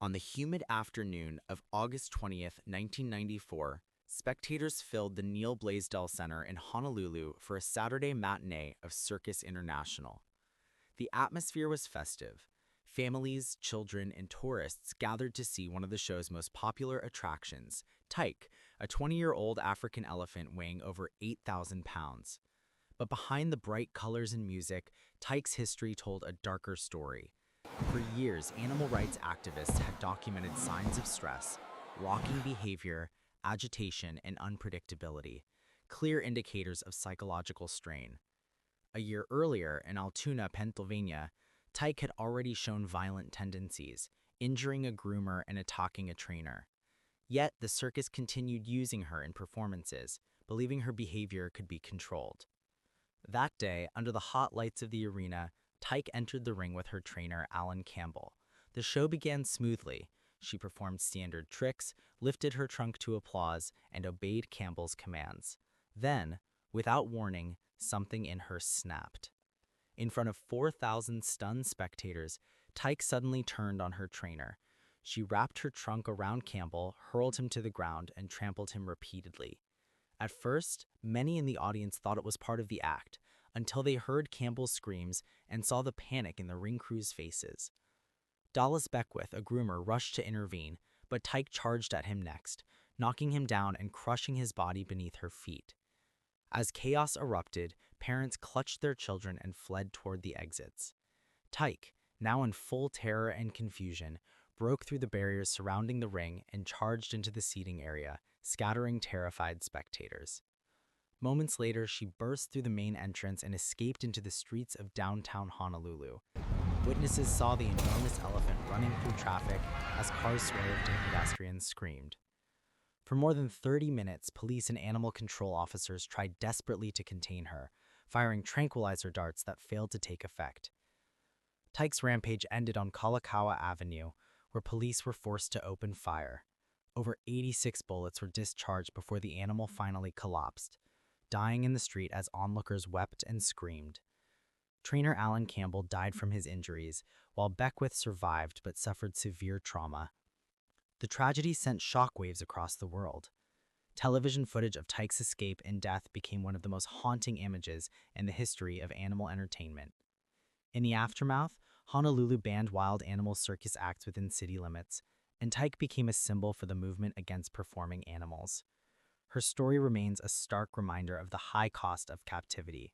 On the humid afternoon of August 20th, 1994, spectators filled the Neil Blaisdell Center in Honolulu for a Saturday matinee of Circus International. The atmosphere was festive. Families, children, and tourists gathered to see one of the show's most popular attractions, Tyke, a 20-year-old African elephant weighing over 8,000 pounds. But behind the bright colors and music, Tyke's history told a darker story. For years, animal rights activists had documented signs of stress, rocking behavior, agitation, and unpredictability, clear indicators of psychological strain. A year earlier, in Altoona, Pennsylvania, Tyke had already shown violent tendencies, injuring a groomer and attacking a trainer. Yet, the circus continued using her in performances, believing her behavior could be controlled. That day, under the hot lights of the arena, Tyke entered the ring with her trainer, Alan Campbell. The show began smoothly. She performed standard tricks, lifted her trunk to applause, and obeyed Campbell's commands. Then, without warning, something in her snapped. In front of 4,000 stunned spectators, Tyke suddenly turned on her trainer. She wrapped her trunk around Campbell, hurled him to the ground, and trampled him repeatedly. At first, many in the audience thought it was part of the act, until they heard Campbell's screams and saw the panic in the ring crew's faces. Dallas Beckwith, a groomer, rushed to intervene, but Tyke charged at him next, knocking him down and crushing his body beneath her feet. As chaos erupted, parents clutched their children and fled toward the exits. Tyke, now in full terror and confusion, broke through the barriers surrounding the ring and charged into the seating area, scattering terrified spectators. Moments later, she burst through the main entrance and escaped into the streets of downtown Honolulu. Witnesses saw the enormous elephant running through traffic as cars swerved and pedestrians screamed. For more than 30 minutes, police and animal control officers tried desperately to contain her, firing tranquilizer darts that failed to take effect. Tyke's rampage ended on Kalakaua Avenue, where police were forced to open fire. Over 86 bullets were discharged before the animal finally collapsed, dying in the street as onlookers wept and screamed. Trainer Alan Campbell died from his injuries, while Beckwith survived but suffered severe trauma. The tragedy sent shockwaves across the world. Television footage of Tyke's escape and death became one of the most haunting images in the history of animal entertainment. In the aftermath, Honolulu banned wild animal circus acts within city limits, and Tyke became a symbol for the movement against performing animals. Her story remains a stark reminder of the high cost of captivity.